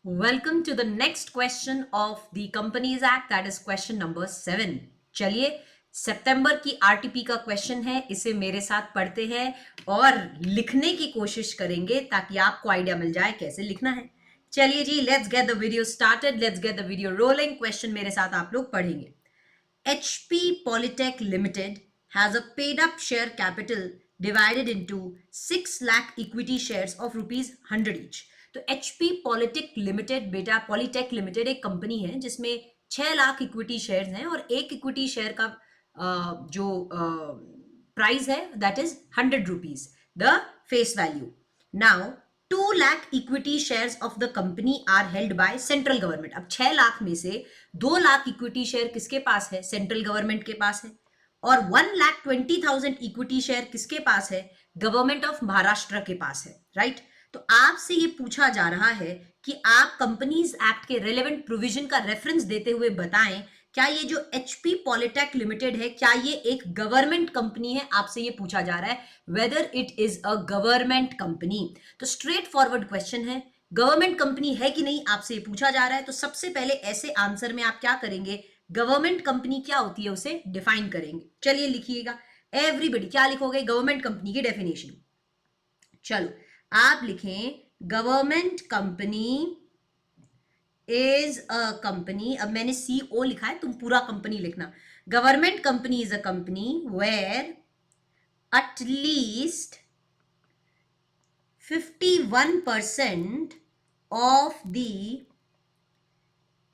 Welcome to the next question of the Companies Act, that is question number 7. चलिए, सितंबर की RTP का question है, इसे मेरे साथ पढ़ते हैं और लिखने की कोशिश करेंगे ताकि आपको आइडिया मिल जाए कैसे लिखना है. चलिए जी, let's get the video started, let's get the video rolling. Question मेरे साथ आप लोग पढ़ेंगे. HP Polytech Limited has a paid up share capital divided into 6 lakh equity shares of rupees 100 each. तो HP Polytech Limited, बेटा Polytech Limited एक company है जिसमें 6 लाख इक्विटी शेयर्स हैं और एक इक्विटी शेयर का जो प्राइस है that is 100 rupees the face value. Now 2 lakh equity shares of the company are held by central government. अब 6 लाख में से 2 लाख इक्विटी शेयर किसके पास है? सेंट्रल गवर्नमेंट के पास है. और 1,20,000 इक्विटी शेयर किसके पास है? गवर्नमेंट ऑफ महाराष्ट्र के पास है. राइट? तो आपसे ये पूछा जा रहा है कि आप कंपनीज एक्ट के रेलेवेंट प्रोविजन का रेफरेंस देते हुए बताएं क्या ये जो एचपी पॉलिटेक लिमिटेड है क्या ये एक गवर्नमेंट कंपनी है. आपसे ये पूछा जा रहा है whether it is a government company. तो स्ट्रेट फॉरवर्ड क्वेश्चन है, गवर्नमेंट कंपनी है कि नहीं आपसे ये पूछा जा रहा है. तो सबसे पहले ऐसे आंसर में आप क्या करेंगे, गवर्नमेंट कंपनी क्या होती है उसे डिफाइन करेंगे. चलिए लिखिएगा एवरीबडी, क्या लिखोगे? गवर्नमेंट कंपनी की डेफिनेशन. चलो आप लिखें government company is a company. अब मैंने सीओ लिखा है, तुम पूरा कंपनी लिखना. Government company is a company where at least 51% of the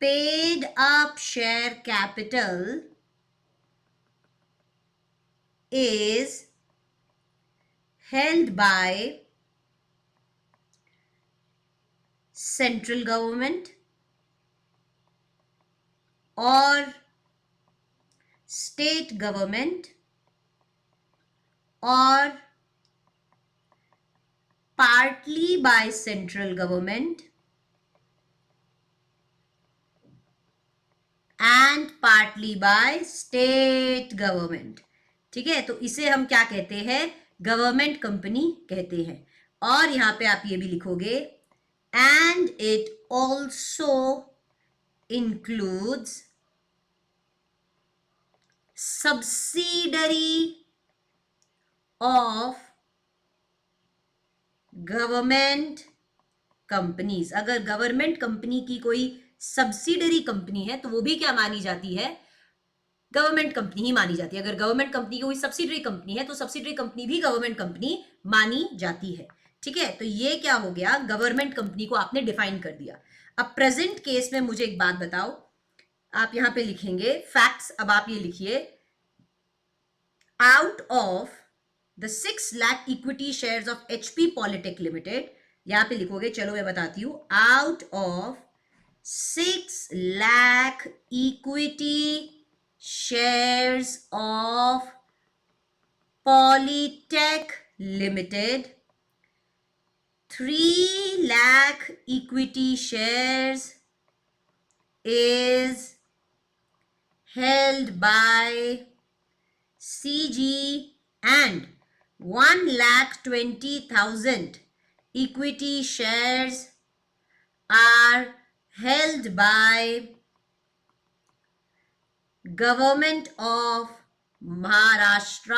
paid up share capital is held by central government or state government or partly by central government and partly by state government. ठीक है, तो इसे हम क्या कहते हैं? Government company कहते हैं. और यहां पे आप ये भी लिखोगे and it also includes subsidiary of government companies. अगर गवर्नमेंट कंपनी की कोई सब्सिडरी कंपनी है तो वो भी क्या मानी जाती है? गवर्नमेंट कंपनी ही मानी जाती है. अगर गवर्नमेंट कंपनी की कोई सब्सिडरी कंपनी है तो सब्सिडरी कंपनी भी गवर्नमेंट कंपनी मानी जाती है. ठीक है, तो ये क्या हो गया? गवर्नमेंट कंपनी को आपने डिफाइन कर दिया. अब प्रेजेंट केस में मुझे एक बात बताओ, आप यहां पे लिखेंगे फैक्ट्स. अब आप ये लिखिए out of the 6 lakh equity shares of HP Polytech limited. यहां पे लिखोगे, चलो मैं बताती हूं. Out of 6 lakh equity shares of Polytech Limited, 3 lakh equity shares is held by CG and 1,20,000 equity shares are held by government of Maharashtra.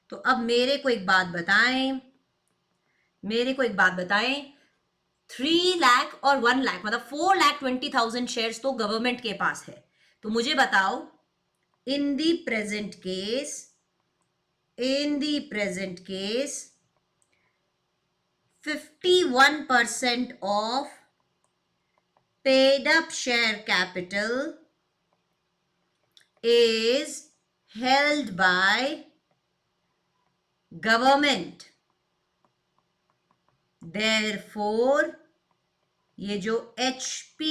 तो अब मेरे को एक बात बताएं, 3 लाख और 1 लाख मतलब 4,20,000 शेयर्स तो गवर्नमेंट के पास है. तो मुझे बताओ in the present case 51% of paid up share capital is held by government. Therefore ये जो HP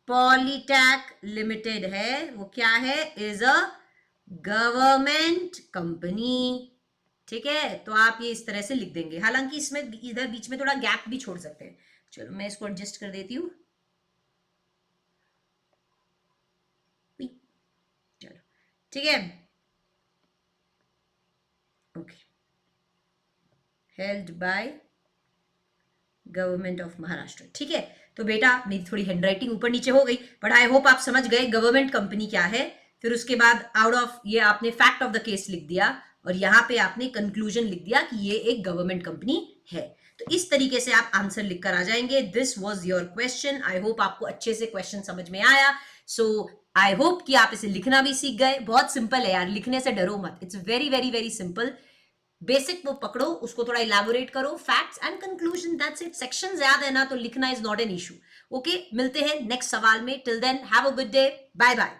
पॉलीटेक लिमिटेड है वो क्या है? Is a government company. ठीक है, तो आप ये इस तरह से लिख देंगे. हालांकि इसमें इधर बीच में थोड़ा गैप भी छोड़ सकते हैं. चलो मैं इसको एडजस्ट कर देती हूं. चलो ठीक है, okay. Held by government of Maharashtra, ठीक है। तो बेटा मेरी थोड़ी हैंडराइटिंग ऊपर नीचे हो गई, बट आई होप आप समझ गए गवर्नमेंट कंपनी क्या है। फिर उसके बाद आउट ऑफ ये आपने फैक्ट ऑफ द केस लिख दिया और यहाँ पे आपने कंक्लूजन लिख दिया कि ये एक गवर्नमेंट कंपनी है। तो इस तरीके से आप आंसर लिखकर आ जाएंगे। This was your question. I hope आपको अच्छे से क्वेश्चन समझ में आया। सो आई होप कि आप इसे लिखना भी सीख गए। बहुत सिंपल है यार, लिखने से डरो मत। It's very very very simple. Basic वो पकड़ो, उसको थोड़ा इलैबोरेट करो, facts and conclusion, that's it. Sections याद है ना, तो लिखना is not an issue. Okay, मिलते हैं नेक्स्ट सवाल में। Till then have a good day, bye bye.